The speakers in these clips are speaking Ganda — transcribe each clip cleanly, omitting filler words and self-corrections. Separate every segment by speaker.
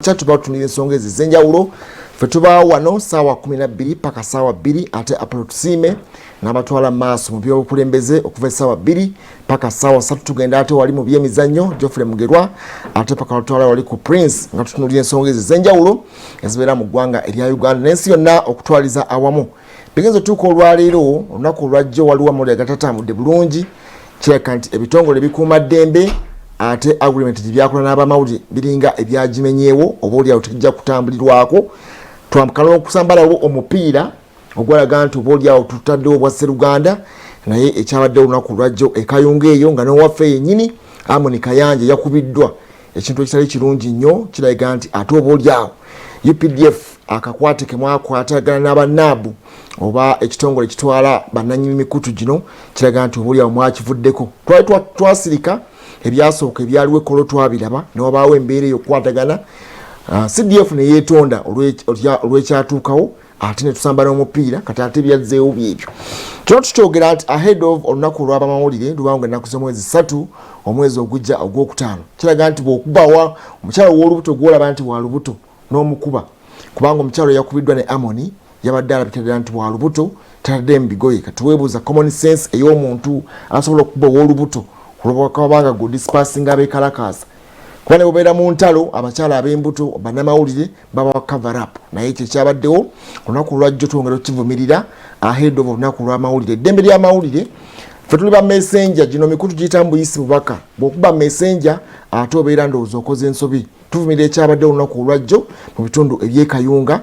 Speaker 1: Chatu batunire ensonga ezenjawulo fe tubaawo wano saawa 12 paka saawa 2 ate Apollo tusime n'abatwala maaso mu by'obukulembeze okuva saawa 2 paka saawa 3 tugenda ate wali mu by'emizannyo Geoffrey Mugerwa ate paka batwala wali ku Prince nga tutunulira ensonga ezenjawulo ezibeera mu ggwanga erya Uganda n'ensi yonna okutwaliza awamu. Bigenzo tuko olwaleero olunaku olwajjo waliwo amawulire agatatambudde bulungi kireka nti ebitongole bikuuma ddembe ate agreement byakola n'abamawulire biringa ebyagimenyeewo oba oli awo tekijja kutambulirwako twamukala okusambalawo omupiira ogwalaga nti oba oli awo tutaddewo obwa Sseruganda naye ekyabaddewo olunaku lwajjo ekayunga eyo nga n'owaffe yennyini Amoni Kayanja yakubiddwa ekintu ekitali kirungi nnyo kiraga nti ate oba oli awo UPDF akakwate ke mwakwatagana n'abannaabu oba ekitongole kitwala bannannyini mikutu gino kiraga nti oba oli awo mwakivuddeko twasirika ebyasooka ebyaliwo ekkolo twabiraba ne wabaawo embeera ey'okukwatagana CDF ne yeetonda olw'ekyatuukawo ate ne tusamba n'omupiira kati ate byazzeewo byebyo kino tukyogera nti ahead of olunaku olw'abamawulire lubanga ennaku z'omwezi 3 omwezi ogujja ogwokutaano kiraga nti bw'okubawa omukyalo w'olubuto gw'olaba nti wa lubuto n'omukuba kubanga omukyalo yakubiddwa ne Amoni yabadde alabikira nti wa lubuto tatadde mu bigoye kati weebuuza common sense ey'omuntu asobola okukuba ow'olubuto kulubakabanga go dispersing abekalakaasa kubane obeera mu ntalo abakyala ab'embuto bannamawulire baba cover up naye ekyo kyabaddewo olunaku lwajjo twongera okivumirira ahead of olunaku lw'amawulire eddembe ly'amawulire fe tuli ba messenger gino mikutu giyita mbuyisi bubaka bw'okuba messenger ate obeera ndowooza okoze ensobi tuvumirira ekyabaddewo olunaku olwajjo mu bitundu ebyekayunga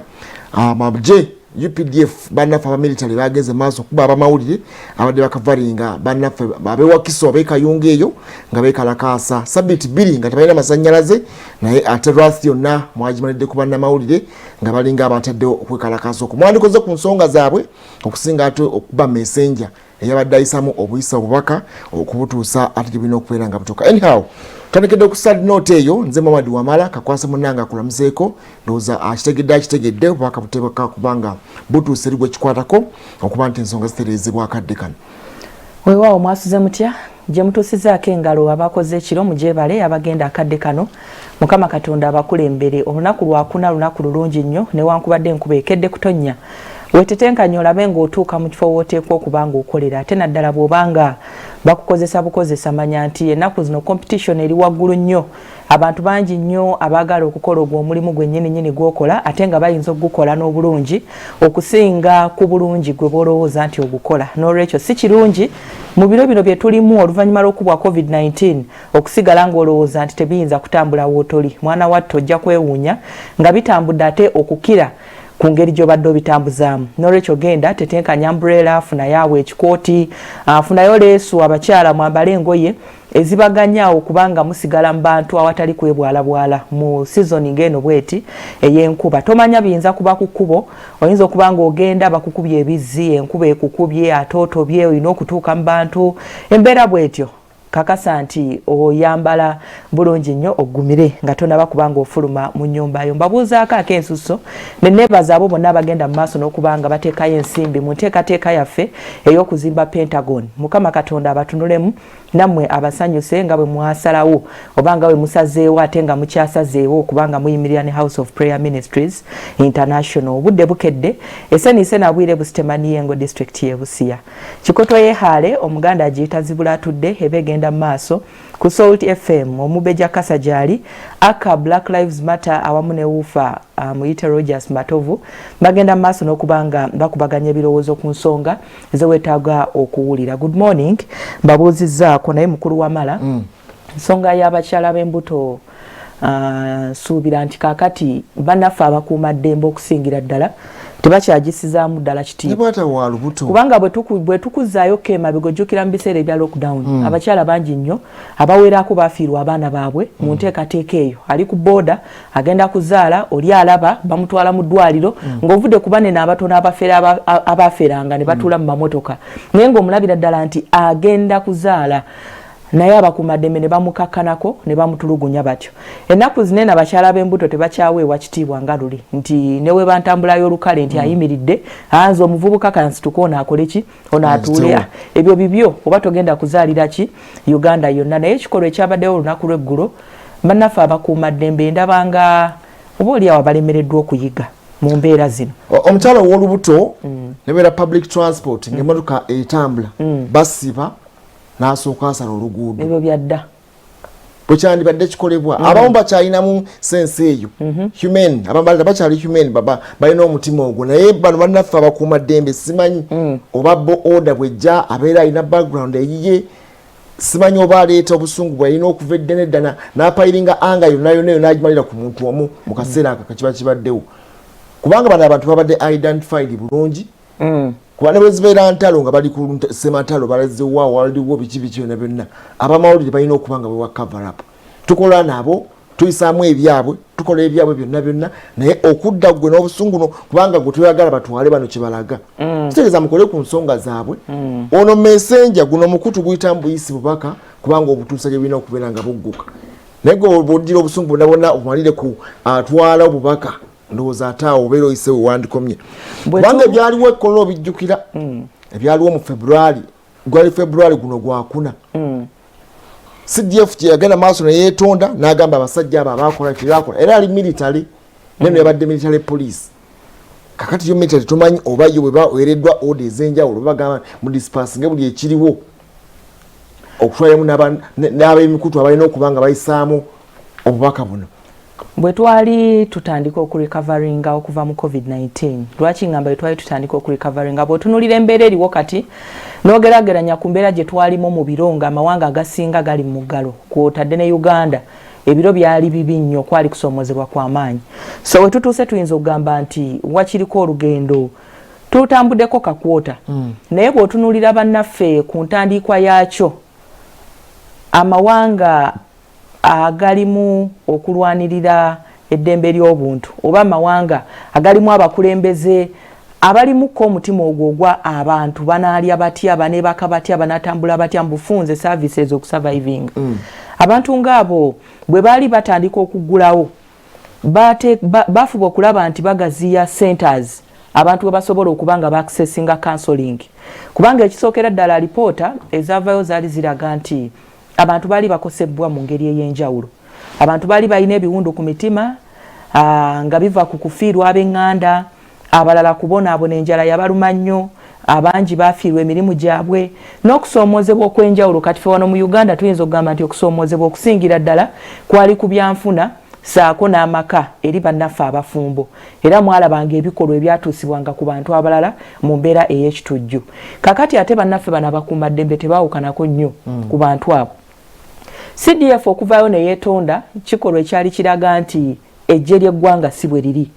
Speaker 1: amagye UPDF bannaffe abamilitary bagenze maaso kuba abamawulire abadde bakavalinga bannaffe abewakiso abekayunga eyo nga bekalakaasa sabiti 2 nga tebalina masannyalaze naye ate lwasi yonna mwagimanidde ku bannamawulire nga balinga abataddewo okwekalakaasa okwo mwandikoze ku nsonga zaabwe okusinga ate okuba messenger eyabadde ayisamu obuyisa obubaka okubutuusa ate gye bulina okubeera nga butoka anyhow tandikidde okusad note eyo nze Mamadi Wamala kakwasa munnanga akulamuseeko ndowooza akitegedde obubaka butebeka kubanga butuuse eri gwe kikwatako okuba nti ensonga zitereezebwa akadde kano
Speaker 2: weewaawo mwasuze mutya gye mutuusizaako engalo abakoze ekiro mugyebale abagenda akadde kano Mukama Katonda abakulembere olunaku lwakuna lunaku lulungi nnyo newankubadde enkuba ekedde kutonnya wetetenkanya olabe ng'otuuka mu kifo wooteekwa okuba ng'okolera ate naddala bw'obanga bakukozesa bukozesa manya nti ennaku zino competition eri waggulu nnyo abantu bangi nnyo abaagala okukola ogwo omulimu gwennyini gw'okola ate nga bayinza okugukola n'obulungi okusinga ku bulungi gwe b'olowooza nti ogukola n'olwekyo si kirungi mu biro bino bye tulimu oluvannyuma lw'okubwa COVID-19 okusigala ng'olowooza nti tebiyinza kutambula wootoli mwana wattu ojja kwewuunya nga bitambudde ate okukira ku ngeri gy'obadde obitambuzaamu n'olwekyo genda tetenkanya umbrella funayo ekikooti funayo leesu abakyala mwambale engoye ezibaganyaawo kubanga musigala mu bantu awatali kwebwalabwala mu season ng'eno bweti ey'enkuba tomanya biyinza kuba ku kkubo oyinza okuba ng'ogenda bakukubye ebizzi enkuba ekukubye ate otobye olina okutuuka mu bantu embeera bwetyo kakasa nti oyambala bulungi nnyo oggumire nga tonaba kubanga ofuluma mu nnyumba yo mbabuuzaako ak'ensuso ne neebaza abo bonna abagenda mu maaso n'okubanga bateekayo ensimbi mu nteekateeka yaffe ey'okuzimba Pentagon Mukama Katonda abatunulemu nammwe abasanyuse nga bwe mwasalawo oba nga bwe musazeewo ate nga mukyasazeewo okubanga muyimirira ne House of Prayer Ministries International obudde bukedde eseniise nabwire Busitemaniyengo district y'e Busia Kikoto yehaale omuganda agiyita zibula atudde ebegenda maaso ku Salt FM omubeja kasajali aka Black Lives Matter awamu ne Wufa muyite Rogers Matovu bagenda maaso n'okubanga bakubaganya ebirowoozo ku nsonga ezewetaaga okuwulira. Good morning mbabuuzizzaako naye mukulu Wamala nsonga y'abakyala b'embuto suubira nti kaakati bannaffe abakuuma ddembe okusingira ddala tebakyagisizaamu ddala kitiibwa kubanga bwe tukuzaayo kema bigojjukira mu biseera ebya lockdown abakyala bangi nnyo abaweerako baafiirwa abaana baabwe mu nteekateeka eyo ali ku booda agenda kuzaala oli alaba bamutwala mu ddwaliro ng'ovudde ku banene abatono abafeeranga ne batuula mu mamotoka naye ng'omulabira ddala nti agenda kuzaala naye abakuumaddembe ne bamukakkanako ne bamutulugunya batyo ennaku zinene abakyala b'embuto tebakyaweebwa kitiibwa nga luli nti ne we bantambulayo olukale nti ayimiridde anze omuvubuka kansituka ono akole ki ono atuule ebyo bibyo oba togenda kuzaalira ki Uganda yonna naye ekikolwa ekyabaddewo olunaku lw'eggulo bannaffe abakuumaddembe ndabanga oba oli awo balemereddwa okuyiga mu mbeera zino.
Speaker 1: Omukyala ow'olubuto nebeera public transport ng'emmotoka etambula basiba n'asooka asala oluguudo.
Speaker 2: Ebyo byadda.
Speaker 1: Bwe kyandibadde kikolebwa abamu bakyalinamu sense eyo human abamalala bakyali human balina omutima ogwo naye bano bannaffe abakuuma ddembe simanyi oba bo order bwejja abeera alina background eyiye simanyi oba aleeta obusungu bwalina okuva eddene ddana n'apayiringa anga yonna n'agimalira ku muntu omu mu kaseera ako kakiba kibaddewo kubanga bano abantu babadde identified bulungi kuba ne bwe zibeera ntalo nga bali ku sematalo balazeewo waliwo biki byonna byonna abamawulire balina okuba nga bewa cover up tukola nabo tuyisaamu ebyabwe tukola ebyabwe byonna naye okudda gwe n'obusungu kubanga gwe tuyagala batwale bano kyebalaga kitegeeza mukole ku nsonga zaabwe ono messenger guno omukutu guyitamu buyisi bubaka kubanga obutuusa gye bulina okubeera nga bugguka naye gwe bw'oddira obusungu bwonna bwonna omalire ku atwala obubaka ndowooza ate awo obeera oyise we wandikomye kubanga ebyaliwo ekkolero obijjukira ebyaliwo mu February gwali February guno gwakuna CDF kyeyagenda maaso ne yeetonda n'agamba abasajja abo abaakola kirakola era ali military neno yabadde military police kakati yo military tumanyi oba yo bwe baweereddwa order ez'enjawulo bagamba mu disperse nga buli ekiriwo okutwalamu n'ab'emikutu abalina okubanga bayisaamu obubaka buno.
Speaker 2: Bwe twali tutandika okurecoveringa okuva mu COVID-19 lwaki ngamba twali tutandika okurecoveringa bw'otunulira embeera eriwo kati n'ogerageranya ku mbeera gye twalimu mu biro nga amawanga agasinga gali mu ggalo kw'otadde ne Uganda ebiro byali bibi nnyo kwali kusoomozebwa kw'amaanyi so we tutuuse tuyinza okugamba nti wakiriko olugendo tutambuddeko kakwota naye bw'otunulira bannaffe ku ntandikwa yaakyo amawanga agalimu okulwanirira eddembe ly'obuntu oba amawanga agalimu abakulembeze abalimuko omutima ogwogwa abantu banaalya batya baneebaka batya banatambula batya mu bufunze services okusurviving abantu ng'abo bwe baali batandika okuggulawo bafuba okulaba nti bagaziya centers abantu bwe basobola okuba nga baaccessinga counseling kubanga ekisookera ddala alipoota ezaavayo zaali ziraga nti abantu bali bakosebwa mu ngeri ey'enjawulo abantu bali balina ebiwundu ku mitima nga biva ku kufiirwa ab'eŋŋanda abalala kubonaabona enjala yabaluma nnyo abangi bafiirwa emirimu gyabwe n'okusoomoozebwa okw'enjawulo kati fe wano mu Uganda tuyinza okugamba nti okusoomoozebwa okusingira ddala kwali ku byanfuna saako n'amaka eri bannaffe abafumbo era mwalabanga ebikolwa ebyatuusibwanga ku bantu abalala mu mbeera ey'ekitujju kakati ate bannaffe bano abakuumaddembe tebaawukanako nnyo ku bantu abo CDF okuvayo ne yeetonda kikolwa ekyali kiraga nti ejje ly'eggwanga si bwe liri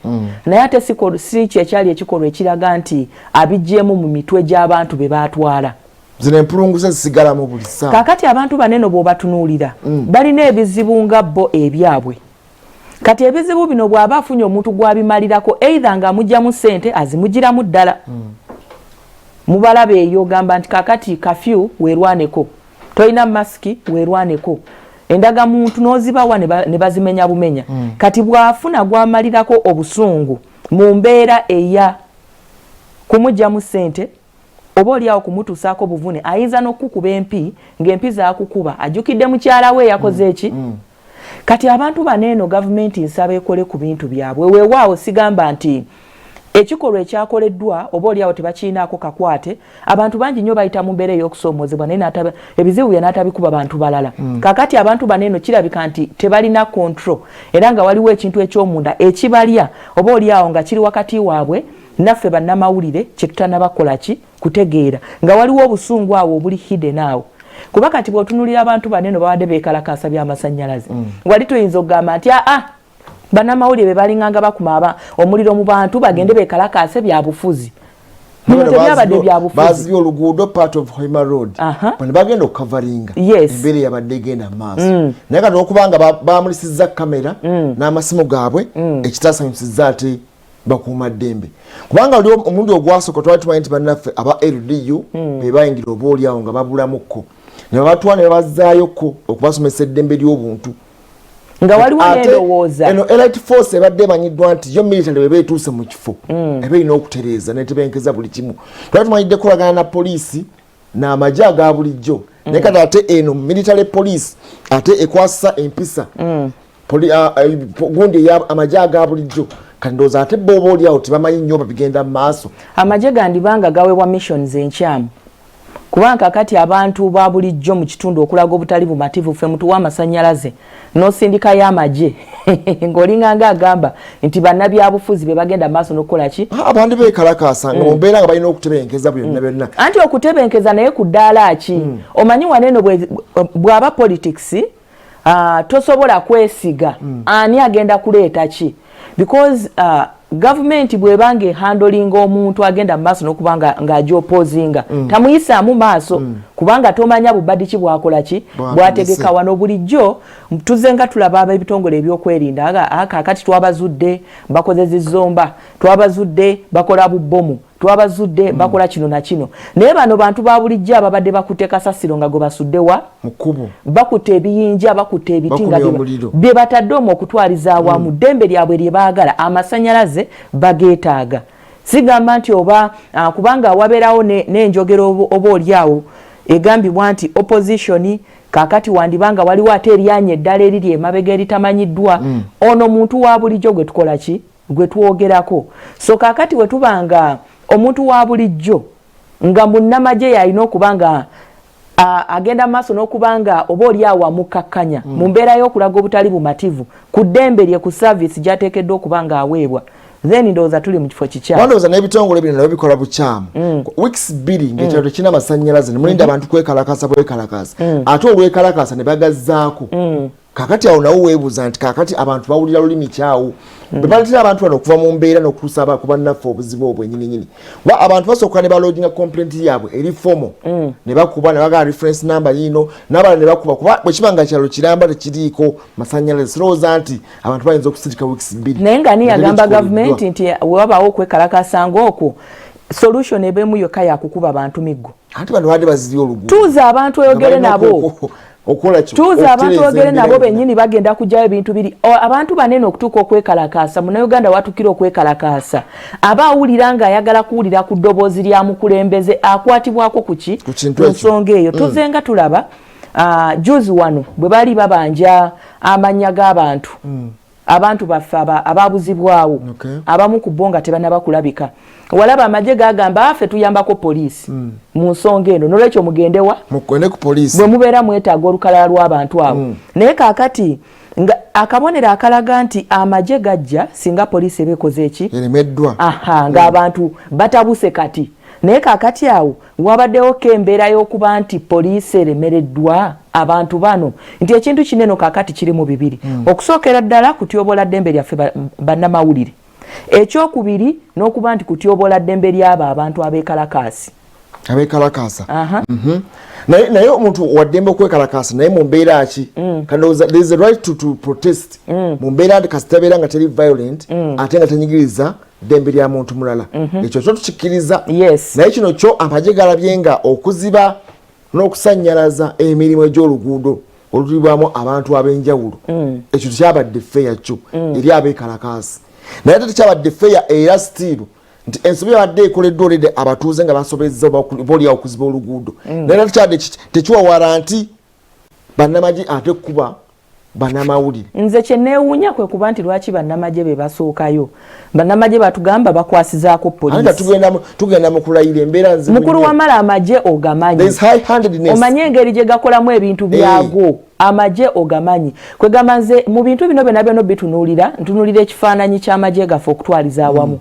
Speaker 2: naye ate si kyekyali ekikolwa ekiraga nti abijjeemu mu mitwe gy'abantu be baatwala
Speaker 1: zino empulunguze zisigala mu buli ssaawa
Speaker 2: kakati abantu banene bw'obatunuulira balina ebizibu nga bo ebyabwe kati ebizibu bino bw'aba afunye omuntu gw'abimalirako either ng'amugyamu ssente azimugiramu ddala mubalaba eyo gamba nti kakati kafyu weerwaneko toyina masiki weerwaneko endaga muntu n'ozibawa ne bazimenya bumenya kati bw'afuna gw'amalirako obusungu mu mbeera eya kumugyamu ssente oba oliawo kumutuusaako buvune ayinza n'okukuba empi ng'empi zaakukuba ajjukidde mukyala we yakoze eki kati abantu baneeno gavumenti nsaba ekole ku bintu byabwe weewaawo sigamba nti ekikolwa ekyakoleddwa oba oliawo tebakiinaako kakwate abantu bangi nnyo bayita mu mbeera ey'okusoomoozebwa naye ebizibu bye n'atabikuba bantu balala kakati abantu baneeno kirabika nti tebalina control era nga waliwo ekintu eky'omunda ekibalya oba oliawo nga kiri wakati waabwe naffe bannamawulire kye tutanabakola ki kutegeera nga waliwo obusungu awo obuli hidden awo kuba kati bw'otunulira abantu baneeno babadde beekalakaasa by'amasannyalaze wali tuyinza okugamba nti bannamawulire be balinganga bakuma omuliro mu bantu bagende beekalakaase bya bufuzi bino tebyabadde bya bufuzi
Speaker 1: bazibye oluguudo part of Hoima Road bano bagenda okukavaringa embeera yabadde egenda mu maaso naye kati okubanga bamulisizza kamera n'amasimu gaabwe ekitaasanyusizza ate bakuuma ddembe kubanga oli omulundi ogwasooka twali tumanyi nti bannaffe aba LDU be bayingira oba oliawo nga babulamukko ne babatwala ne babazzayoko okubasomesa eddembe ly'obuntu
Speaker 2: nga waliwo n'endowooza
Speaker 1: eno elite force ebadde emanyiddwa nti yo military bwe beetuuse mu kifo eba erina okutereeza netebenkeza buli kimu twali tumanyidde kulagana na poliisi n'amagye aga bulijjo naye kati ate eno military police ate ekwasa empisa gundi ya amajaga bulijjo kandoza ate bobo oli out bamanyi nnyo babigenda maaso
Speaker 2: amaje gandibanga gaweebwa missions enkyamu kubanga kati abantu ba bulijjo mu kitundu okulaga obutali bumativu ffe mutu w'amasannyalaze n'osindika y'amaje ng'olinganga agamba nti bannabyabufuzi be bagenda maaso n'okukola ki
Speaker 1: abantu beekalakaasa nga mu mbeera nga balina okutebenkeza byonna byonna
Speaker 2: anti okutebenkeza naye ku ddaala ki omanyi waneeno bw'aba politics tosobola kwesiga ani agenda kuleeta ki because government bwebanga ehandolinga omuntu agenda mu maaso n'okubanga ng'agyopozinga tamuyisaamu maaso kubanga tomanya bubadi ki bwakola ki bwategeka wano bulijjo tuze nga tulaba ab'ebitongole ebyokwerinda kakati twabazudde bakoze zizomba twabazudde bakola bubbomu twabazudde bakola kino na kino naye bano bantu ba bulijjo ababadde bakutte kasasiro nga gwe basuddewa mukubu bakutte ebiyinja bakutte ebiti nga bye batadde omwo okutwaliza awamu ddembe lyabwe lye baagala amasannyalaze bageetaaga sigamba nti oba kubanga wabeerawo n'enjogero oba oliawo egambibwa nti opposition kakati wandibanga waliwo ate eryanya eddala eriri emabega eritamanyiddwa ono muntu wa bulijjo gwe tukola ki gwe twogerako so kakati we tubanga omuntu wa bulijjo nga munnamaje yalina okubanga agenda maaso n'okubanga oba oli awo amukakkanya mu mbeera y'okulaga obutali bumativu ku ddembe lye ku service gy'ateekeddwa okubanga aweebwa then ndowooza tuli mu kifo kikyamu
Speaker 1: ndowooza n'ebitongole bino nabyo bikola bukyamu weeks bbiri ng'ekyalo tekirina amasannyalaze ne mulinda abantu kwekalakasa bwekalakasa ate olwekalakasa ne bagazzaako kakati awo nawo weebuuza nti kakati abantu bawulira lulimi kyawo bwe baletera abantu bano okuva mu mbeera n'okutuusa ku bannaffe obuzibu obwo ennyininyini wa abantu basooka ne balodinga complaint yaabwe eri fomo ne bakuba ne bagala reference number yiino n'abala ne bakuba kuba bwe kiba nga kyalo kiramba tekiriiko masannyalaze sirowooza nti abantu bayinza okusirika weeks bbiri
Speaker 2: naye nga niyagamba gavumenti nti webabaawo okwekalakasa ng'okwo solution ebemu yokka yakukuba abantu miggo
Speaker 1: anti bano badde baziri oluguudo
Speaker 2: tuuza abantu oyogere nabo tuuza abantu ogere nabo bennyini bagenda kujjayo ebintu biri abantu banene okutuuka okwekalakaasa munnayuganda watukira okwekalakaasa aba awulira nga ayagala kuwulira ku ddoboozi lya mukulembeze akwatibwako kuki ku nsonga eyo tuze nga tulaba juzi wano bwe bali babanja amannya g'abantu abantu baffe ababuzibwawo abamu ku bo nga tebannaba kulabika walaba amagye gagamba affe tuyambako poliisi mu nsonga eno nolwekyo mugendewa
Speaker 1: mukwene ku poliisi
Speaker 2: bwe mubeera mwetaaga olukalala lw'abantu abo naye kaakati akabonero akalaga nti amagye gajja singa poliisi eba ekoze eki
Speaker 1: eremeddwa
Speaker 2: ng'abantu batabuse kati naye kaakati awo wabaddewo embeera y'okuba nti poliisi eremereddwa abantu bano nti ekintu kinene kaakati kiri mu bibiri okusookera ddala kutyobola ddembe lyaffe bannamawulire ekyokubiri n'okuba nti kutyobola ddembe ly'abo abantu abeekalakaasi
Speaker 1: naye omuntu waddembe okwekalakaasa naye mu mbeera ki kandowooza there is a right to protest mu mbeera kasitabeera nga teri violent ate nga tenyigiriza ddembe lya muntu mulala ekyo kyo tukikkiriza naye kino kyo amagye galabye nga okuziba n'okusannyalaza emirimu egy'oluguudo olutulibwamu abantu ab'enjawulo ekyo tekyabadde feeya kyo eri abeekalakaasi naye ate tekyabadde feeya era stiiru nti ensobi yabadde ekoleddwa olede abatuuze nga basobezza boolyawo okuziba oluguudo naye tekyabadde tekiwawala nti bannamagye ate kuba bannamawulire
Speaker 2: nze kyenneewuunya kwe kuba nti lwaki bannamagye be basookayo bannamagye batugamba bakwasizaako poliisi
Speaker 1: tugenda mu kulayira embeera nzibu
Speaker 2: mukulu wamala amagye ogamanyi omanye engeri gye gakolamu ebintu byago amagye ogamanyi kwegamba nze mu bintu bino byonna byonna ntunuulira ekifaananyi ky'amagye gaffe okutwaliza awamu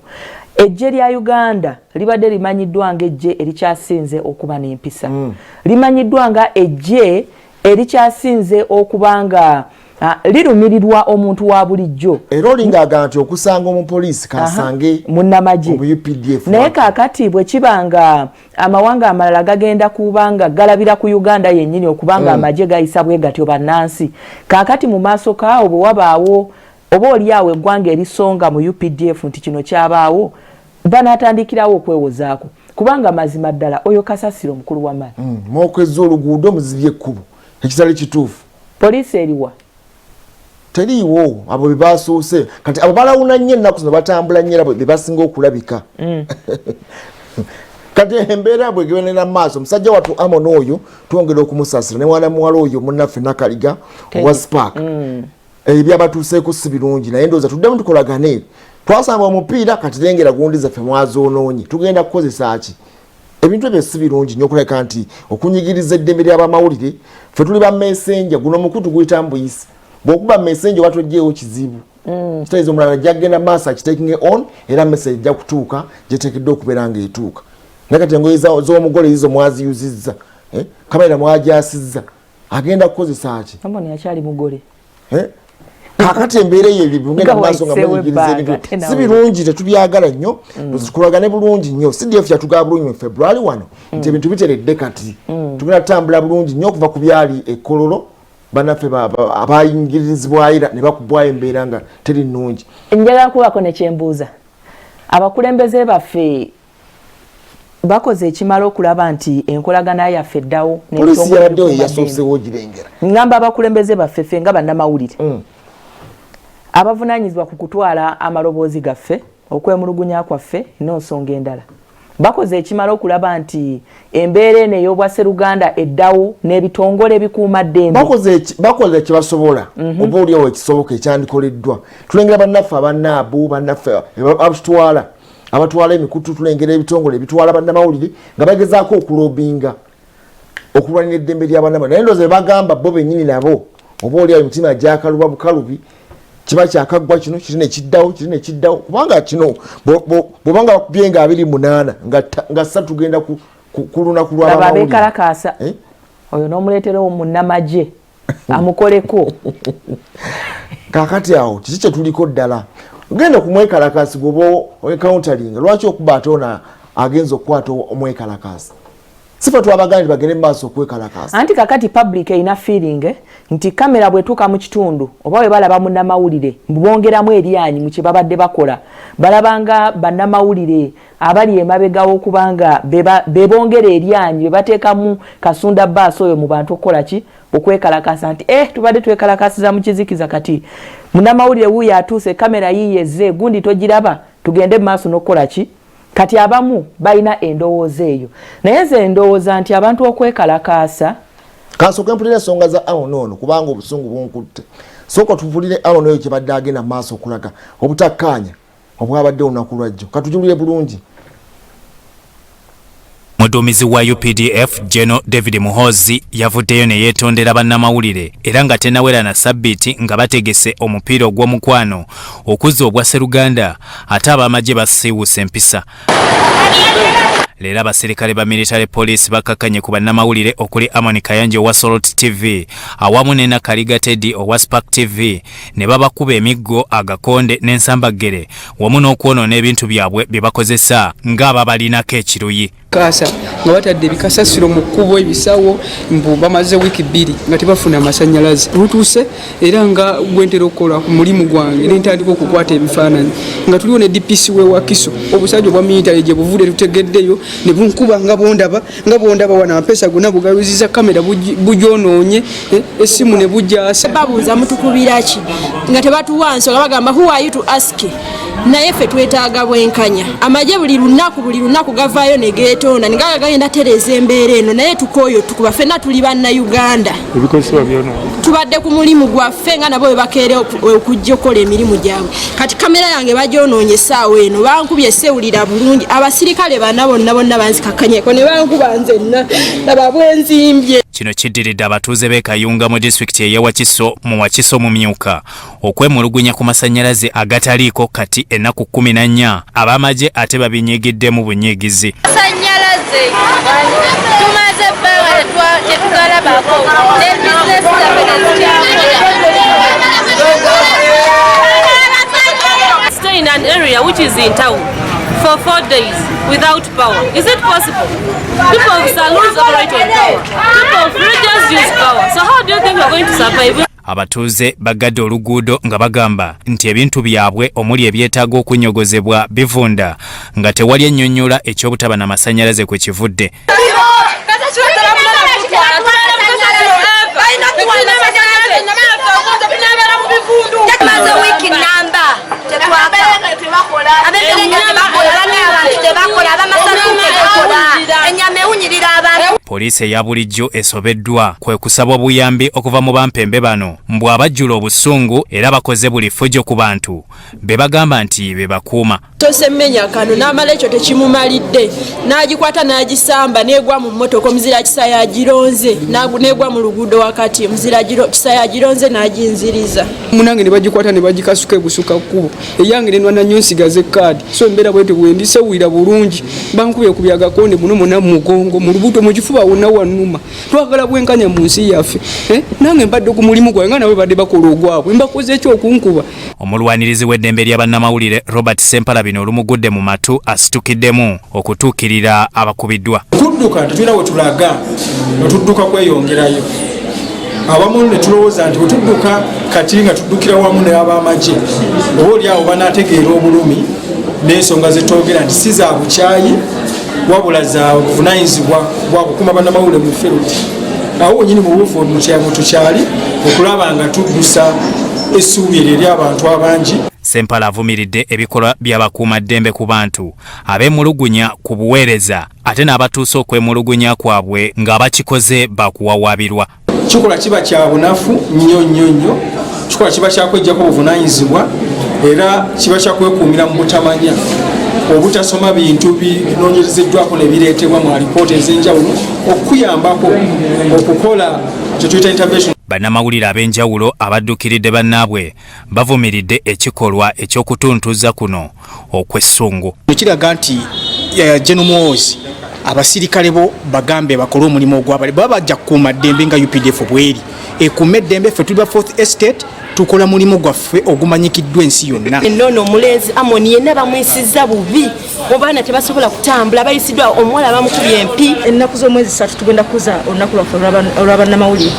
Speaker 2: ejje lya Uganda libadde limanyiddwa nga ejje erikyasinze okuba n'empisa limanyiddwa nga ejje erikyasinze okuba nga lirumirirwa omuntu wa bulijjo
Speaker 1: era olingaaga nti okusanga omupoliisi kasange
Speaker 2: munnamagye naye kaakati bwe kibanga amawanga amalala gagenda kubanga galabira ku Uganda yennyini okubanga amagye gayisa bwe gatyo bannansi kaakati mu maaso kaawo bwe wabaawo oba oliawo eggwanga erisonga mu UPDF nti kino kyabaawo banaatandikirawo okwewozaako kubanga mazima ddala oyo kasasiro mukulu wa mala
Speaker 1: mwokwezza oluguudo muzibye ekkubo ekitali kituufu
Speaker 2: poliisi eriwa
Speaker 1: teriiwo abo be basuuse kati abo balawuna nnyo ennaku zino batambula nnyo era be basinga okulabika kati embeera bwe gewenera mu maaso omusajja wattu Amon oyo twongera okumusaasira ne mwana muwala oyo munnaffe Nakaliga owa Spark ebyabatuuseeko si birungi naye ndowooza tuddemu tukolagane twasanga omupiira kati lengera gundi zaffe mwazoonoonye tugenda kukozesa ki ebintu ebyo si birungi nnyo okuleka nti okunyigiriza eddembe ly'abamawulire ffe tuli bammesenja guno omukutu guyita mbuyisi bw'okuba mmesenja oba tojjeewo kizibu kitegeeza omulala gyagenda maaso akitaking on era message ejja kutuuka gyeteekeddwa okubeera ng'etuuka naye kati engoye z'omugole ezizo mwaziyuzizza kamera mwajasizza agenda kukozesa ki
Speaker 2: yakyali mugole
Speaker 1: kakati embeera eyo ebigenda maaso nga muyigiriza ebintu si birungi tetubyagala nnyo tukolagane bulungi nnyo CDF yatugaba bulungi mu February 1 nti ebintu biteredde kati tugenda tutambula bulungi nnyo okuva ku byali ekkololo banaffe abayingirizibwayo ne bakubwayo embeera nga teri nnungi
Speaker 2: njagala kubako nekyembuuza abakulembeze baffe bakoze ekimala okulaba nti enkolagana yaffe eddawo
Speaker 1: polisi yabaddewo yasoosewo ogirengera
Speaker 2: ngamba abakulembeze baffe ffe nga bannamawulire abavunaanyizibwa ku kutwala amaloboozi gaffe okwemulugunya kwaffe n'ensonga endala bakoze ekimala okulaba nti embeera eno ey'obwasseruganda eddawo n'ebitongole ebikuuma ddembe
Speaker 1: bakoze kye basobola oba oliawo ekisoboka ekyandikoleddwa tulengera bannaffe abannaabu bannaffe abatwala emikutu tulengera ebitongole ebitwala bannamawulire nga bagezaako okulobinga okulwanira eddembe ly'abannamawulire naye ndowooza bagamba bo bennyini nabo oba oliawo emitima gyakaluba bukalubi kiba kyakaggwa kino kiri nekiddawo kubanga kino bwobanga bakubye nga 28 nga 3 tugenda ku lunaku
Speaker 2: lw'abekalakaasa oyo n'omuleeterawo munnamagye amukoleko
Speaker 1: kakati awo kiki kye tuliko ddala genda ku mwekalakaasi gwoba ecountalinga lwaki okuba ate ona agenza okukwata omwekalakaasi sifa twabagandi bagende maaso okwekalakaasa
Speaker 2: anti kakati public erina feeling nti kamera bwetuuka mu kitundu oba bwe balaba munnamawulire bongeramu eryanyi mu kye babadde bakola balabanga bannamawulire abali emabegawo okubanga bebongera eryanyi be bateekamu kasunda baasi oyo mu bantu okukola ki okwekalakaasa nti tubadde twekalakaasiza mu kizikiza kati munnamawulire wuuyo atuuse kamera yiyeze gundi togiraba tugende mu maaso n'okukola ki kati abamu balina endowooza eyo naye nze ndowooza nti abantu okwekalakaasa
Speaker 1: kansooka mpulira ensonga za ono kubanga obusungu bunkutte sooka tuvulire ono eyo kyebadde agenda maaso okulaga obutakkaanya obwabadde olunaku lwajjo katujulire bulungi
Speaker 3: Muduumizi wa UPDF General David Muhoozi yavuddeyo ne yeetondera bannamawulire era nga tenawera na sabbiiti nga bategese omupiira ogw'omukwano okuzza obwasseruganda ate ab'amagye basiiwuusa empisa. Leero abaserikale ba military police bakakanye ku bannamawulire okuli Amoni Kayanje owa Salt TV awamu ne Nakaliga Teddy owa Spark TV ne babakuba emiggo agakonde n'ensambagere wamu n'okwonoona ebintu byabwe bye bakozesa ng'ababalinako ekiruyi.
Speaker 4: Kasa nga batadde ebikasasiro mu kkubo ebisawo mbu bamaze wiiki 2 nga tebafuna amasanyalaze lutuuse era nga gwentera okukola ku mulimu gwange nentandika okukwata ebifaananyi nga tuliwo ne DPC wewakiso obusajja obwa military gye buvudde tutegeddeyo ne bunkuba nga bondaba wana amapesa gonna bugaluziza kamera bujonoonye essimu ne bujasa
Speaker 5: babuuza mutukubira ki nga tebatuwa nsonga bagamba who are you to ask naye ffe twetaaga bwenkanya amagye buli lunaku gavaayo ne geetonda ngaga gagenda tereza embeera eno naye tukooyo tukuba ffenna tuli bannayuganda tubadde ku mulimu gwaffe nga nabo we bakeere okujja okukola emirimu gyabwe kati kamera yange bagyonoonye essaawa eno bankubye essewulira bulungi abasirikale bana bonna banzikakanyeko ne bankuba nzenna laba bwenzimbye.
Speaker 3: Kino kiddiridde abatuuze b'e Kayunga mu disitulikiti ey'e Wakiso mu Wakiso mumyuka okwemulugunya ku masannyalaze agataliiko kati ennaku 14 ab'amagye ate babinyigiddemu bunyigizi.
Speaker 6: Masannyalaze tumaze ebbanga tetugalabako ne bizinesi stay in an area which is in town for 4 days without power. Is it possible? People of saloons operate on power. People of regions use power. So how do you think we're going to survive?
Speaker 3: Abatuuze bagadde oluguudo nga bagamba nti ebintu byabwe omuli ebyetaaga okunyogozebwa bivunda nga tewali ennyonnyola eky'obutaba na masannyalaze kwe kivudde. poliisi eya bulijjo esobeddwa kwe kusaba obuyambi okuva mu bampembe bano mbw abajjula obusungu era bakoze buli ffujjo ku bantu be bagamba nti be bakuuma.
Speaker 5: Tosemmenya kano n'amala ekyo tekimumalidde n'agikwata n'agisamba n'egwa mu mmotoka omuzira kisa yagironze n'egwa mu luguudo wakati omuzira kisa yagironze n'aginziriza.
Speaker 4: Munange ne bagikwata ne bagikasuka ebusuka kkubo eyange nenwana nnyo nsigaze kaadi so embeera bwete bwendisewulira bulungi bankubye ku byagakonde muno muna mu mugongo mu lubuto mu kifuba wonna wannuma twagala bwenkanya mu nsi yaffe nange mbadde ku mulimu gwange nga nawe badde bakola ogwabwe mbakoze ekyokunkuba.
Speaker 3: Omulwanirizi w'eddembe ly'abannamawulire Robert Sempala bino olumugudde mu matu asitukiddemu okutuukirira abakubiddwa.
Speaker 7: Kudduka tetulina we tulaga netudduka kweyongerayo abamu ne tulowooza nti wetudduka kati nga tuddukira wamu n'ab'amagye oba oli awo banaategeera obulumi n'ensonga zetwogera nti si za bukyayi wabula za buvunaanyizibwa bwa kukuuma bannamawulire mu feruti awo wenyini mu buufu mu tukyali okulaba nga tuddusa essuubi eryo eri abantu abangi.
Speaker 3: Sempala avumiridde ebikolwa by'abakuumaddembe ku bantu abeemulugunya ku buweereza ate n'abatuusa okwemulugunya kwabwe ng'abakikoze bakuwawaabirwa.
Speaker 7: Kikola kiba kya bunafu nnyo kikola kiba kyakwejjako obuvunaanyizibwa era kiba kyakwekuumira mu butamanya obutasoma bintu binoonyerezeddwako ne bireetebwa mu alipoota ez'enjawulo okuyambako okukola kyetuyita intervention.
Speaker 3: Bannamawulire ab'enjawulo abaddukiridde bannaabwe bavumiridde ekikolwa ekyokutuntuza kuno okw'essungu.
Speaker 8: Kiraga nti General Muhoozi abasirikale bo bagambe bakole omulimu ogwabali baba bajja kukuuma ddembe nga UPDF bweri ekuuma eddembe ffe tuli ba Fourth Estate tukola mulimu gwaffe ogumanyikiddwa ensi yonna.
Speaker 9: Ennono omulenzi Amoni yenna bamwisizza bubi obaana tebasobola kutambula bayisiddwa omuwala bamukubye empi.
Speaker 10: Ennaku z'omwezi 3 tugenda kuza olunaku lwaffe olw'abannamawulire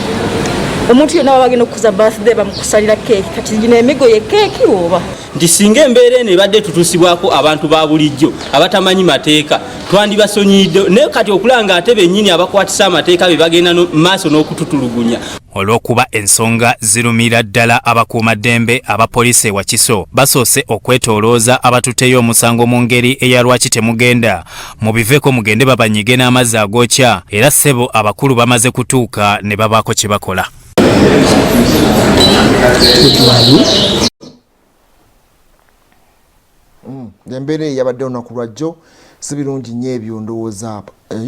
Speaker 10: omuntu yonna babagenda okukuza birthday bamukusalira keeki kati gino emigo ye keeki oba
Speaker 11: nti singa embeera eno ebadde tutuusibwako abantu ba bulijjo abatamanyi mateeka twandibasonyidde naye kati okulanga ate bennyini abakwatisa amateeka be bagenda maaso n'okututulugunya.
Speaker 3: Olw'okuba ensonga zirumira ddala abakuumaddembe abapoliisi e Wakiso basoose okwetoolooza abatuteyo omusango mu ngeri eya lwaki temugenda mubiveeko mugende babanyige n'amazzi agookya era ssebo abakulu bamaze kutuuka ne babaako kye bakola.
Speaker 1: Embeera yabadde olunaku lwajjo si birungi nnyo ebyo ndowooza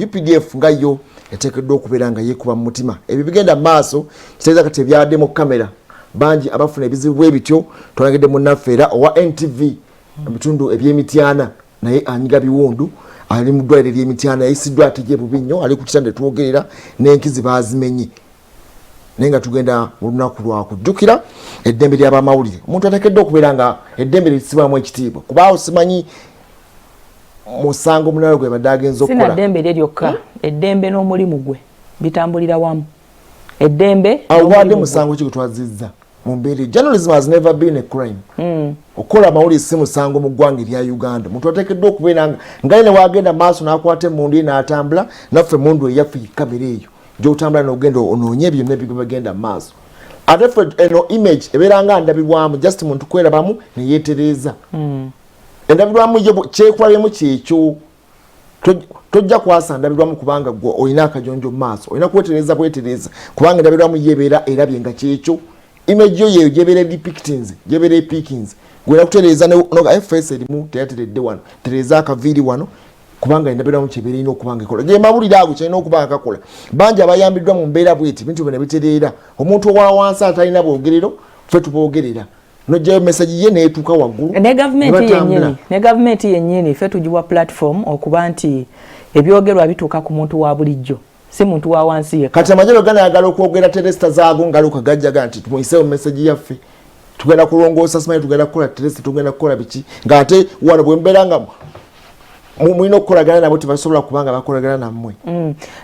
Speaker 1: UPDF nga yo eteekeddwa okubeera nga yeekuba mu mutima ebyo bigenda maaso kitegeeza kati ebyadde mu kamera bangi abafuna ebizibu bwe bityo twalagidde munnaffe era owa NTV ebitundu eby'emityana naye anyiga biwundu ali mu ddwaliro ery'emityana yayisiddwa ategye bubi nnyo ali ku kitanda etwogerera n'enkizi baazimenye naye nga tugenda mu lunaku lwa kujjukira eddembe ly'abamawulire omuntu ateekeddwa okubeera nga eddembe lisibwamu ekitiibwa kubaawo simanyi musango munalo gwe badde agenza okukola.
Speaker 2: Sina ddembe lye lyokka eddembe n'omulimu gwe bitambulira wamu eddembe
Speaker 1: awadde musango ki gutwazizza mu mbeera journalism has never been a crime. Okola amawulire si musango mu ggwanga erya Uganda omuntu ateekeddwa okubeera nga ne wagenda maaso n'akwata emmundu ye n'atambula naffe emmundu eyaffe kamera eyo gy'otambula n'ogenda onoonye ebyo byonna bigenda maaso ate ffe eno image ebeera nga ndabirwamu just muntu kwerabamu ne yeetereeza endabirwamu ye kyekulabemu kyekyo tojja kwasa ndabirwamu kubanga gwe olina akajonjo mu maaso olina kwetereeza bwetereeza kubanga endabirwamu yeebeera erabye nga kyekyo image yo yeyo gyebeera depictings gyebeera epikings gwena kutereeza noga FS erimu teyateredde wano tereeza akaviiri wano kubanga endabirwamu kyebeera erina okubanga ekola gye mawulire ago kyalina okubanga kakola bangi abayambiddwa mu mbeera bweti bintu bino bitereera omuntu owa wansi atalina bwogerero ffe tuboogerera nojjayo message ye neetuuka waggulu
Speaker 2: ne gavumenti yennyini ffe tugibwa platform okuba nti ebyogerwa bituuka ku muntu wa bulijjo si muntu wa wansi yekka.
Speaker 1: Kati amajalo gana yagala okwogera teresta zaago ngaluka gajjaga nti tumuyiseewo message yaffe tugenda kulongoosa simanyi tugenda kukola teresta tugenda kukola biki ng'ate wano bwe mbeera nga mulina okukolagana nabo tebasobola kubanga bakolagana nammwe.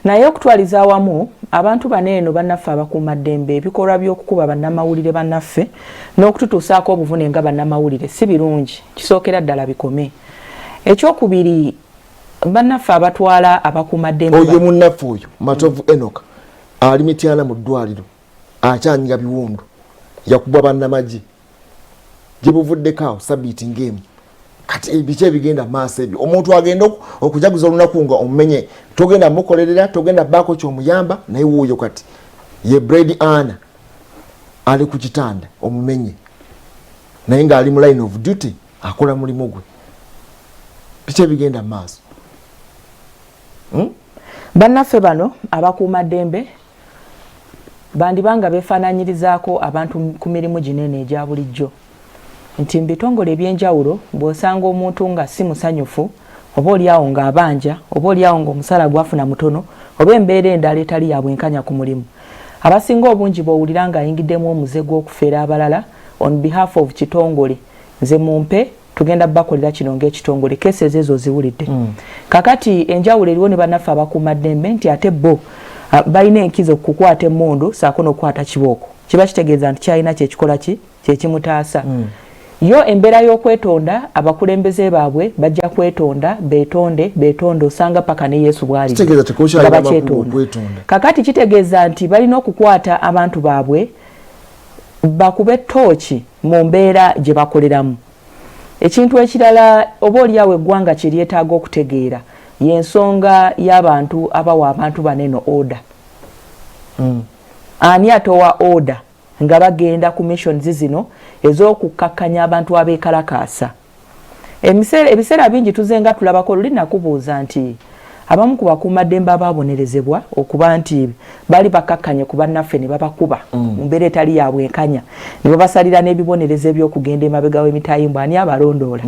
Speaker 2: Naye okutwaliza awamu abantu bano eno bannaffe abakuumaddembe ebikolwa by'okukuba bannamawulire bannaffe n'okututuusaako obuvune nga bannamawulire si birungi kisookera ddala bikome. Ekyokubiri bannaffe abatwala abakuumaddembe
Speaker 1: oyo munnaffe oyo Matovu Enoch ali mityana mu ddwaliro akyanyiga biwundu yakubwa bannamagye gye buvuddeko awo sabiiti ng'emu kati ebice bigenda maaso ebyo omuntu agenda okujaguza olunaku nga omumenye togenda mukolerera togenda bako kyomuyamba naye wuuyo kati ye bread ana ali ku kitanda omumenye naye nga ali mu line of duty akola mulimu gwe bice bigenda maaso.
Speaker 2: Bannaffe bano abakuuma ddembe bandibanga beefaananyirizaako abantu ku mirimu ginene egya bulijjo nti mbitongole ebyenjawulo bw'osanga omuntu nga si musanyufu oba oliawo ng'abanja oba oliawo ng'omusala gwafuna mutono oba embeera endala etali ya bwenkanya ku mulimu abasinga obungi bw'owulira ng'ayingiddemu omuze gw'okufeera abalala on behalf of kitongole nze mumpe tugenda bakolera kino ng'ekitongole kese ezo ziwulidde kakati enjawulo eriwo ne bannaffe abakuuma ddembe nti ate bo balina enkizo okukwata emmundu saako n'okukwata kibooko kiba kitegeeza nti kyalina kyekikola kyekimutaasa yo embeera y'okwetonda abakulembeze baabwe bajja kwetonda beetonde osanga paka ne Yesu bwali kakati kitegeeza nti balina okukwata abantu baabwe bakube tooki mu mbeera gye bakoleramu. Ekintu ekirala oba oliawo eggwanga kye lyetaaga okutegeera y'ensonga y'abantu abawa abantu baneno order. Ani atowa order nga bagenda ku missions zino ez'okukakkanya abantu abeekalakaasa. Ebiseera bingi tuzenga tulabako luli nakubuuza nti abamu ku bakuuma ddembe abaabonerezebwa okuba nti bali bakakkanye ku bannaffe ne babakuba mu mbeera etali ya bwenkanya ne babasalira n'ebibonerezo eby'okugenda emabega w'emitayimbwa ani abalondoola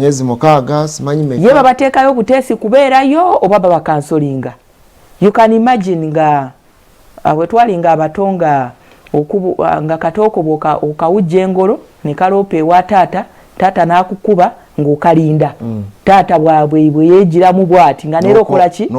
Speaker 2: ye babateekayo buteesi kubeerayo oba babakansolinga. You can imagine nga bwe twalinga abato nga katooko okawujja engolo ne kaloopa ewa taata n'akukuba ng'okalinda taata bwe yeegiramu bw'ati nga neera okola ki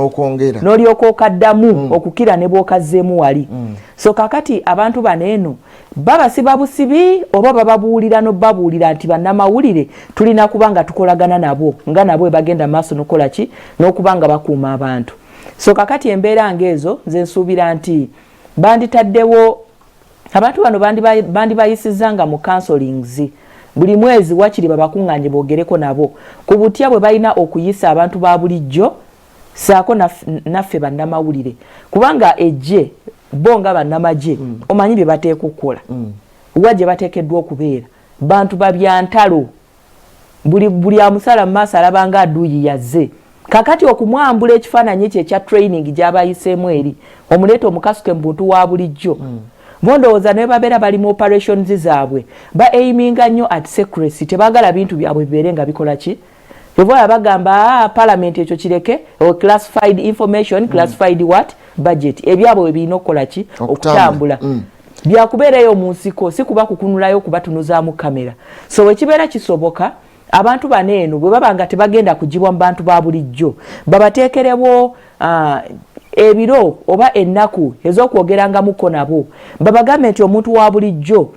Speaker 2: n'olyoka okaddamu okukira ne bw'okazzeemu wali. So kakati abantu bano eno babasiba busibi oba bababuulira n'obabuulira nti bannamawulire tulina kuba nga tukolagana nabo nga nabo bagenda maaso n'okola ki n'okuba nga bakuuma abantu. So kakati embeera ng'ezo nze nsuubira nti banditaddewo abantu bano bandibayisizza nga mu counselings buli mwezi wakiri babakunganye bogereko nabo ku butya bwe balina okuyisa abantu ba bulijjo saako naffe bannamawulire kubanga ejje bo nga bannamagye omanyi bye bateeka okukola wajje bateekeddwa okubeera bantu babyantalo buli amusala mu maaso alabanga aduuyi yazze kakati okumwambula ekifaananyi ekyo ekya training gy'abayiseemu eri omuleeta omukasuke mu buntu wa bulijjo bondowooza ne babeera bali mu operations zaabwe aiminga nnyo at secrecy tebaagala bintu byabwe bibeere nga bikola ki evoya bagamba parliament ekyo kireke classified information classified what budget ebyabwe birina okukola ki okutambula byakubeerayo mu nsiko si kuba kukunulayo kubatunuzaamu kamera. So wekibeera kisoboka abantu baneeno bwe baba nga tebagenda kugibwa mu bantu ba bulijjo babateekerewo ebiro oba ennaku ez'okwogerangamuko nabo babagambe nti omuntu wa bulijjo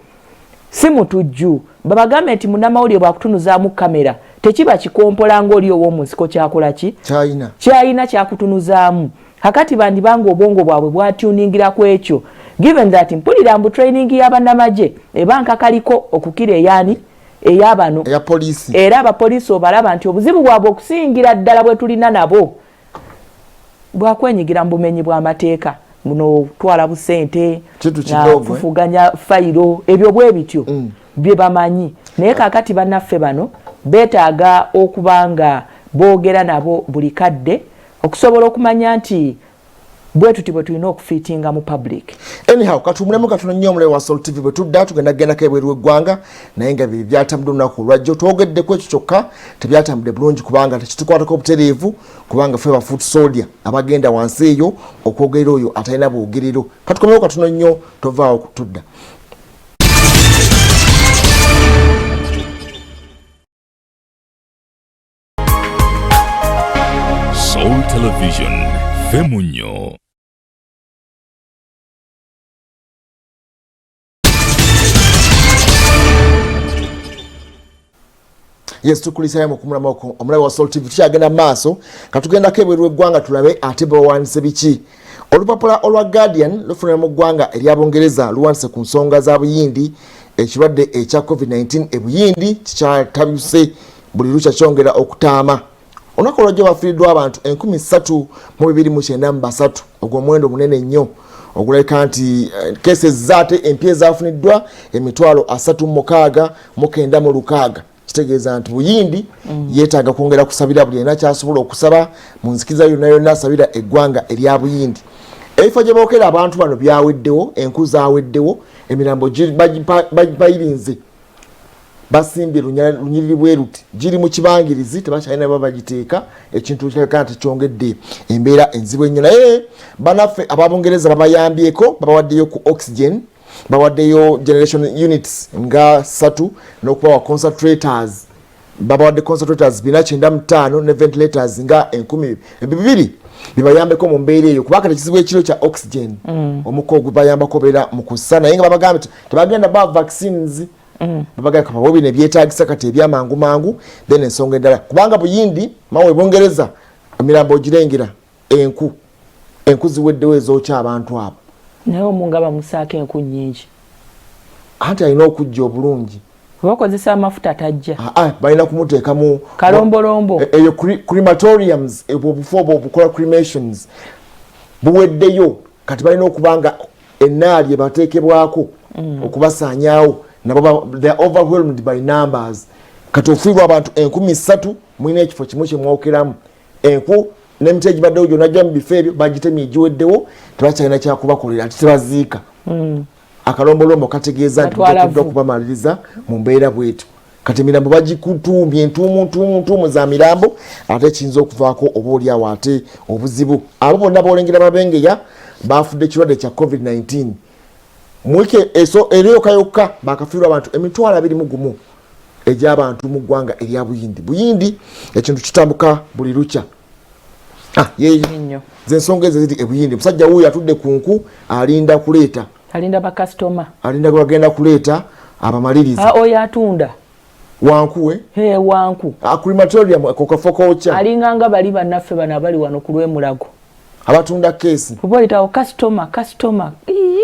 Speaker 2: si mutujju babagambe nti munnamawulire bwakutunuzaamu kamera tekiba kikompola ng'oli ow'omu nsiko kyakola ki kyayina kyakutunuzaamu kakati bandibanga obwongo bwabwe bwatuningira ku ekyo given that mpulira mbu training y'abannamagye ebanka kaliko okukira eyani eyabano era abapoliisi obalaba nti obuzibu bwabwe okusingira ddala bwe tulina nabo bwakwenyigira mu bumenyi bw'amateeka buno twala busente kufuganya fayiro ebyo bwe bityo bye bamanyi naye kakati bannaffe bano beetaaga okuba nga boogera nabo buli kadde okusobola okumanya nti bwe tuti bwe tulina okufiitinga mu public.
Speaker 1: Anyhow katumulemu katono nnyo omulabe wa Soul TV bwe tudda tugendako ebweru w'eggwanga naye nga bye byatambudde olunaku olwajjo twogeddeko ekyo kyokka tebyatambudde bulungi kubanga tekitukwatako obutereevu kubanga ffe ba foot soldier abagenda wansi eyo okwogera oyo atalina bwogerero katukomewo katono nnyo tovaawo kutudda.
Speaker 12: Soul Television Omunnyo.
Speaker 1: Yes tukulisaya mu kumula mako omulabe wa Soul TV tukyagenda maaso katugendako ebweru w'eggwanga tulabe ate bawanise biki. Olupapula olwa Guardian lufunira mu ggwanga ery'Abongereza luwanise ku nsonga za buyindi ekirwadde ekya COVID-19 ebuyindi kikyatabuse buli lukya kyongera okutaama. Olunaku olwajja bafiiriddwa abantu 3293 ogwo omuwendo munene nnyo ogulabika nti cases zaate empya ezafuniddwa 36,996. Kitegeeza nti Buyindi yeetaaga kwongera kusabira buli yenna kyasobola okusaba mu nzikiza yonna yonna asabira eggwanga erya Buyindi. Ebifo gye bookera abantu bano byaweddewo, enku zaaweddewo, emirambo bayirinze basimbye lunyiriri bweruti giri mu kibangirizi tebakyalina baba bagiteeka ekintu kirabika nti kyongedde embeera enzibu ennyo. Naye banaffe ababungereza babayambyeko, babawaddeyo ku oxygen, bawaddeyo generation units nga 3 n'okubawa concentrators, babawadde concentrators 495 ne ventilators nga 10,200 bibayambeko mu mbeera eyo kubanga tekizibu ekiro kya oxygen omukka ogubayambako beera mu kussa. Naye nga babagambye tebagenda ba vaccines babagaka babobi ne byetaagisa kati ebyamangu mangu then ensonga endala kubanga Buyindi mawe Bungereza emirambo ogirengera enku ziweddewo ezookya abantu abo.
Speaker 2: Naye omunga bamusaako enku nnyingi
Speaker 1: anti alina okujja obulungi
Speaker 2: bakozesa amafuta tajja
Speaker 1: balina kumuteeka mu
Speaker 2: kalombolombo
Speaker 1: eyo crematoriums obufo obukola cremations buweddeyo kati balina okubanga ennaali ebateekebwako okubasaanyaawo nabo they are overwhelmed by numbers. Kati ofiirwa abantu 3,000 mulina ekifo kimu kye mwokeramu enku n'emiti egibaddewo gyonna gya mu bifo ebyo bagitemye egiweddewo tebakyalina kyakubakolera ati tebaziika. Akalombolombo kategeeza nti tuteekeddwa okubamaliriza mu mbeera bwetu. Kati emirambo bagikutumbye entuumu za mirambo ate kiyinza okuvaako oba oliawo ate obuzibu. Abo bonna boolengera babengeya baafudde ekirwadde kya COVID-19 mwike eso eriyokayokka bakafiirwa abantu 21,000 egy'abantu mu ggwanga erya Buyindi ekintu kitambuka buli lukya. Zensonga ezo ziri Buyindi musajja wuyo atudde ku nku alinda kuleeta
Speaker 2: bakasitoma
Speaker 1: alinda bagenda kuleeta abamaliriza
Speaker 2: oyo atunda
Speaker 1: wankuwe
Speaker 2: wanku
Speaker 1: crematorium ku kafo kookya
Speaker 2: alinganga bali bannaffe bano abali wano ku lw'emulago
Speaker 1: abatunda keesi
Speaker 2: kuboyitawo kasitoma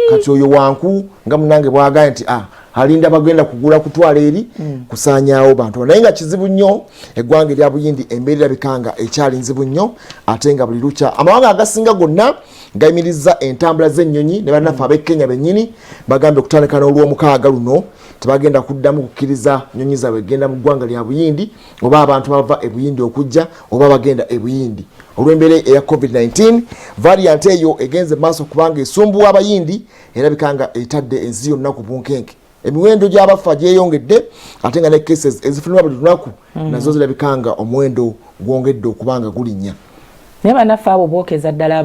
Speaker 1: kati oyo wanku nga munange bwagaye nti alinda bagenda kugula kutwala eri kusaanyaawo bantu naye nga kizibu nnyo eggwanga erya Buyindi embeera bikanga ekyali nzibu nnyo ate nga buli lukya amawanga agasinga gonna gayimiriza entambula z'ennyonyi ne bannaffe ab'e Kenya bennyini bagambye okutandika n'olw'omukaaga luno tebagenda kuddamu kukkiriza nnyonyi zaabwe genda mu ggwanga lya Buyindi oba abantu bava e Buyindi okujja oba bagenda e Buyindi olw'embeera eya COVID-19 variant eyo egenze maaso kubanga esumbuwa abayindi era bikanga etadde ensi yonna ku bunkenke. Emiwendo gy'abafa gyeyongedde ate nga ne cases ezifunibwa buli lunaku nazo zirabikanga omuwendo gwongedde okubanga gulinnya.
Speaker 2: Naye bannaffe abo bookeza ddala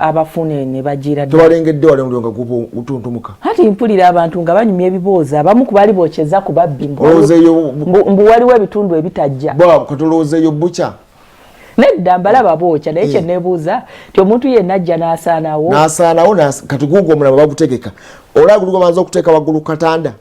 Speaker 2: abafune ne bagira ddala
Speaker 1: tebalengedde wale muliro nga gutuntumuka.
Speaker 2: Ati mpulira abantu nga banyumya ebiboozi abamu ku baali bookeza ku babbi mbu waliwo ebitundu ebitajja
Speaker 1: katoloozeeyo bukya
Speaker 2: nedda mbalaba bookya naye kye neebuuza ti omuntu yenna ajja n'asaanawo
Speaker 1: kati guugwo omulaba bagutegeka olaba guli gwabanza okuteeka waggulu katanda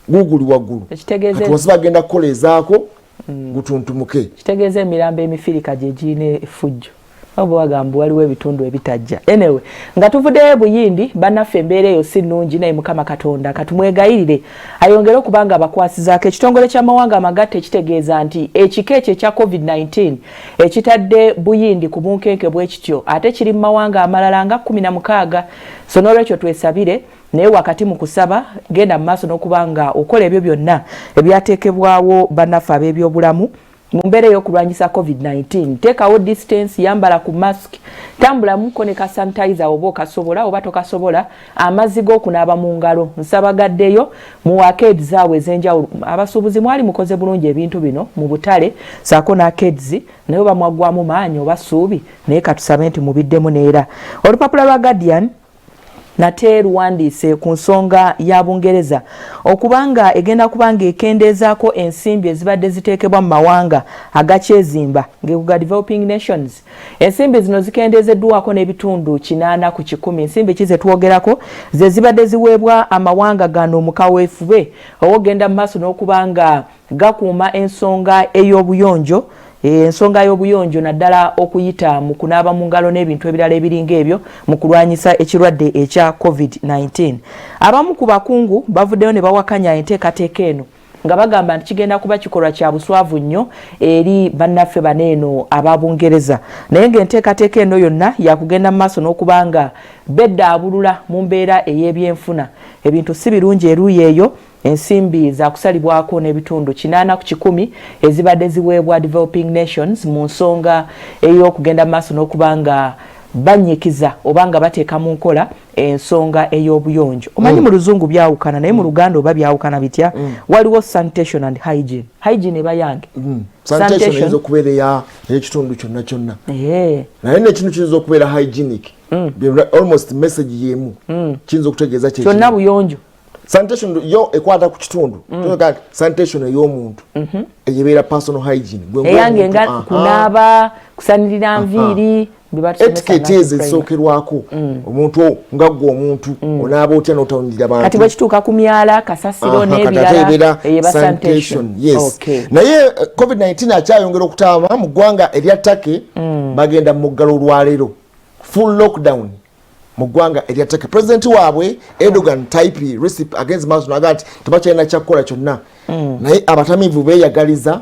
Speaker 1: guuguli waggulu kati wasi bagenda kukola ezaako gutuntumuke
Speaker 2: kitegeeza emirambo emifirika gye giina effujjo abo bagamba waliwo ebitundu ebitajja. Anyway nga tuvuddeyo Buyindi bannaffe embeera eyo si nnungi naye Mukama Katonda katumwegayirire ayongere okubanga abakwasizaako. Ekitongole ky'amawanga amagatte kitegeeza nti ekika ekyo ekya COVID-19 ekitadde Buyindi ku bunkenke bwe kityo ate kiri mu mawanga amalala nga 16 so n'olwekyo twesabire naye wakati mu kusaba genda mu maaso n'okubanga okola ebyo byonna ebyateekebwawo bannaffe ab'ebyobulamu mu mbeera y'okulwanyisa COVID-19. Teekawo distance, yambala ku mask, tambula muko ne ka sanitizer oba okasobola oba tokasobola, amazzi g'okunaaba mu ngalo. Nsabagaddeyo mu arcades zaabwe ez'enjawulo. Abasuubuzi mwali mukoze bulungi ebintu bino mu butale saako n'arcades naye bamwaggwamu maanyi oba ssuubi naye katusabe nti mubiddemu neera. Olupapula lwa Guardian nate luwandiise ku nsonga ya Bungereza okubanga egenda kubanga ekendeezaako ensimbi ezibadde ziteekebwa mu mawanga agakyezimba ng'ekuga developing nations. Ensimbi zino zikendeezeddwako n'ebitundu 8 ku 100. Ensimbi ki ze twogerako ze zibadde ziweebwa amawanga gano mu kaweefube ogenda mu maaso n'okubanga gakuuma ensonga ey'obuyonjo ensonga y'obuyonjo naddala okuyita mu kunaaba mu ngalo n'ebintu ebirala ebiringa ebyo mu kulwanyisa ekirwadde ekya COVID-19. Abamu ku bakungu bavuddeyo ne bawakanya enteekateeka eno nga bagamba nti kigenda kuba kikolwa kya buswavu nnyo eri bannaffe baneeno ababungereza naye ng'enteekateeka eno yonna yakugenda mu maaso n'okubanga beddaabulula mu mbeera ey'ebyenfuna ebintu si birungi eruuyi eyo ensimbi za kusalibwako n'ebitundu 8 ezibadde ziweebwa developing nations mu nsonga ey'okugenda mu maaso n'okubanga banyikiza obanga bateeka mu nkola ensonga ey'obuyonjo omanyi mu luzungu byawukana naye mu luganda oba byawukana bitya waliwo sanitation and hygiene eba yange
Speaker 1: sanitation eyinza okubeera ey'ekitundu kyonna naye n'ekintu kiyinza okubeera hygienic almost message yemu kiyinza okutegeeza
Speaker 2: kyonna buyonjo
Speaker 1: sanitation yo ekwata ku kitundu sanitation ey'omuntu eyebeera personal hygiene
Speaker 2: eyange nga kunaaba kusanirira nviiri
Speaker 1: etiquette ezo ezisookerwako omuntu nga gwe omuntu onaaba otya n'otawulira bantu
Speaker 2: kati bwekituuka ku myala kasasiro n'ebirala eyeba sanitation
Speaker 1: naye covid-19 akyayongera okutaama mu ggwanga erya Turkey bagenda mu muggalo olwaleero full lockdown mu ggwanga erya Turkey president waabwe Erdogan type recipe against maaso naga nti tebakyalina kyakukola kyonna naye abatamiivu beeyagaliza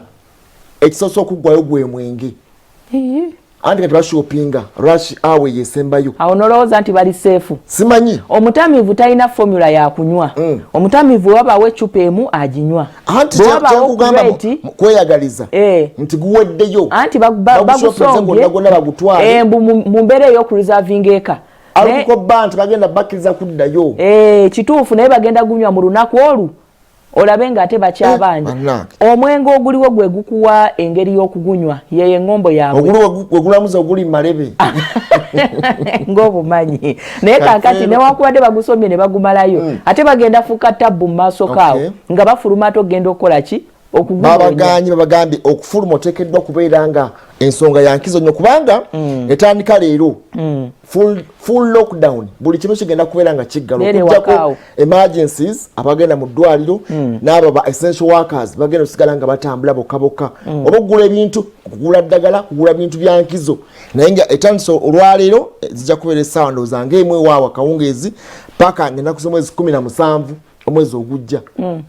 Speaker 1: ekisoose okuggwayo gwe mwenge anti kati bashopinga rush hour yesembayo
Speaker 2: awo nolowooza nti bali seefu
Speaker 1: simanyi
Speaker 2: omutamiivu talina formula yakunywa omutamiivu wabawo ecupa emu aginywa
Speaker 1: anti kyakugamba kweyagaliza nti guweddeyo
Speaker 2: anti bagusombye mu mbeera ey'okureservinga eka
Speaker 1: aluko bantu bagenda bakkiriza kuddayo
Speaker 2: kituufu naye bagenda gunywa mu lunaku olu olabe ng'ate bakyabanja omwenge oguliwo gwe gukuwa engeri y'okugunywa yeyo eŋŋombo yaabwe
Speaker 1: ogulamuza oguli malebe
Speaker 2: ng'obumanyi naye kaakati newankubadde bagusomye ne bagumalayo ate bagenda fuuka tabbu mu maaso kaawo nga bafulumata okugenda okukola ki
Speaker 1: babagambye okufuluma oteekeddwa kubeera nga ensonga yankizo nnyo kubanga etandika leero full lockdown buli kimu kigenda kubeera nga kiggalo okujjako emergencies abagenda mu ddwaliro n'abo ba essential workers bagenda osigala nga batambula bokka oba okugula ebintu okugula ddagala kugula bintu byankizo naye nga etandisa olwaleero zijja kubeera essaawa ndowooza ng'emu ewaawa akawungeezi paka ng'ennaku z'omwezi 17 omwezi ogujja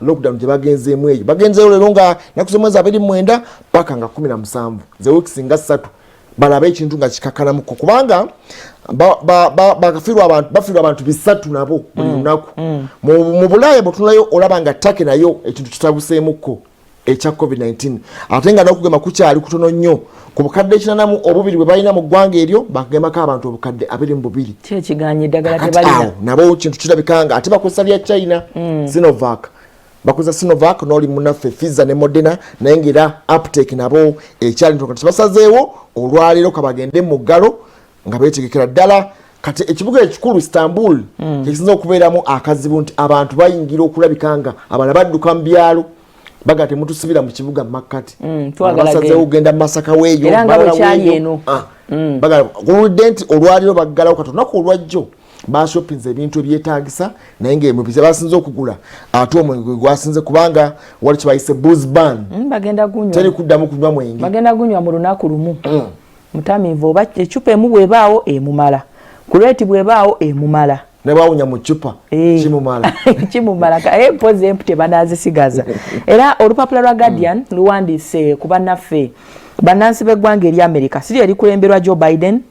Speaker 1: lockdown gye bagenzeemu eyo bagenzeeyo leero nga ennaku z'omwezi 29 paka nga 17 ze weeks nga 3 balabe ekintu nga kikakkanamuko kubanga bafiirwa abantu 3 nabo buli lunaku mu Bulaaya bwetunulayo olaba nga Turkey nayo ekintu kitabuseemukko ekya covid-19 ate nga n'okugema kukyali kutono nnyo ku bukadde 42 bwe balina mu ggwanga eryo bagemako abantu obukadde 22
Speaker 2: kyekiganye eddagala tebalina
Speaker 1: nabo kintu kirabikanga ate bakozesa lya China Sinovac bakozesa Sinovac n'oli munaffe Pfizer ne Moderna naye ng'era uptake nabo ekyali ntoka kibasazeewo olwaleero kabagende mu ggalo nga beetegekera ddala kati ekibuga ekikulu Istanbul kisinza okubeeramu akazibu nti abantu bayingira okulabikanga abala badduka mu byalo baga temutusibira mu kibuga makati basazeewo ogenda Masaka weeyo
Speaker 2: era nga bwekyali eno
Speaker 1: baga oludenti olwaliro baggalawo kati olunaku olwajjo bashopinze ebintu ebyetaagisa naye ng'emubise basinze okugula ate omwenge gwe gwasinze kubanga wali kibayise booze ban
Speaker 2: bagenda gunywa
Speaker 1: teri kuddamu kunywa mwenge
Speaker 2: bagenda gunywa mu lunaku lumu mutamiivu oba ecupa emu bwebaawo emumala kuleti bwebaawo emumala
Speaker 1: ne bawunya mu cupa
Speaker 2: kimumala mpozi empu tebanazisigaza era olupapula lwa Guardian luwandiise ku bannaffe bannansi b'eggwanga eri America siri erikulemberwa Joe Biden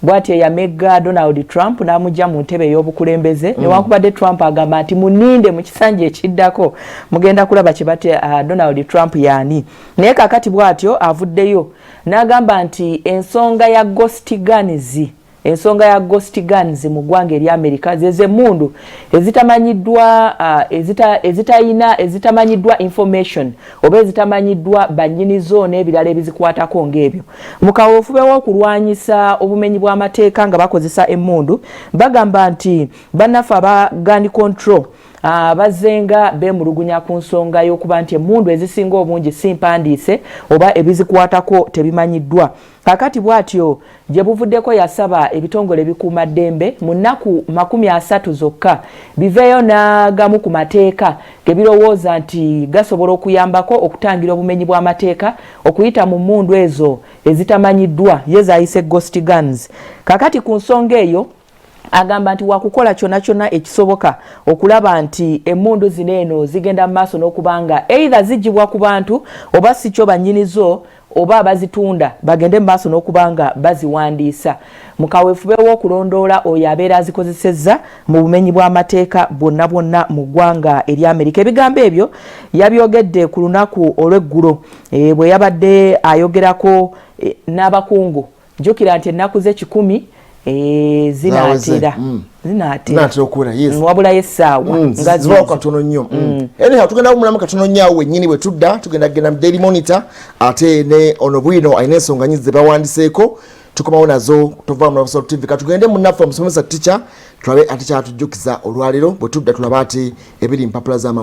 Speaker 2: bw'ati eyamegga Donald Trump n'amugya mu ntebe ey'obukulembeze newankubadde Trump agamba nti muninde mu kisanja ekiddako mugenda kulaba kye bate Donald Trump yaani naye kaakati bw'atyo avuddeyo n'agamba nti ensonga ya ghost guns mu ggwanga eri America zeze mundu ezitamanyiddwa information oba ezitamanyiddwa bannyinizo n'ebirala ebizikwatako ng'ebyo mu kaweefube w'okulwanyisa obumenyi bw'amateeka nga bakozesa emmundu bagamba nti bannaffe aba gun control bazenga bemulugunya ku nsonga y'okuba nti emmundu ezisinga obungi si mpandiise oba ebizikwatako tebimanyiddwa kakati bw'atyo gye buvuddeko yasaba ebitongole ebikuuma ddembe mu nnaku 30 zokka biveeyo n'agamu ku mateeka gebirowooza nti gasobola okuyambako okutangira obumenyi bw'amateeka okuyita mu mmundu ezo ezitamanyiddwa ye zayise ghost guns kakati ku nsonga eyo agamba nti wakukola kyonna ekisoboka okulaba nti emmundu zino eno zigenda mu maaso n'okubanga either zigibwa ku bantu oba si kyo bannyinizo oba abazitunda bagende mu maaso n'okubanga baziwandiisa mu kaweefube w'okulondoola oyo abeera azikozesezza mu bumenyi bw'amateeka bwonna mu ggwanga erya Amerika. Ebigambo ebyo yabyogedde ku lunaku olw'eggulo bwe yabadde ayogerako n'abakungu. Jjukira nti ennaku ze100 zinaatera okubula wabulayo essaawa nga
Speaker 1: zibawo katono nnyo. Anyhow tugenda kumulamu katono nnyo wennyini bwe tudda tugenda kugenda mu Daily Monitor ate ne ono bwino alina ensonga nnyingi ze bawandiseeko tukomawo nazo tova mu Busolo TV. Katugende munnaffe omusomesa teacher tulabe ate kyatujjukiza olwaleero bwe tudda tulaba ate ebiri mpapula z'amawulire.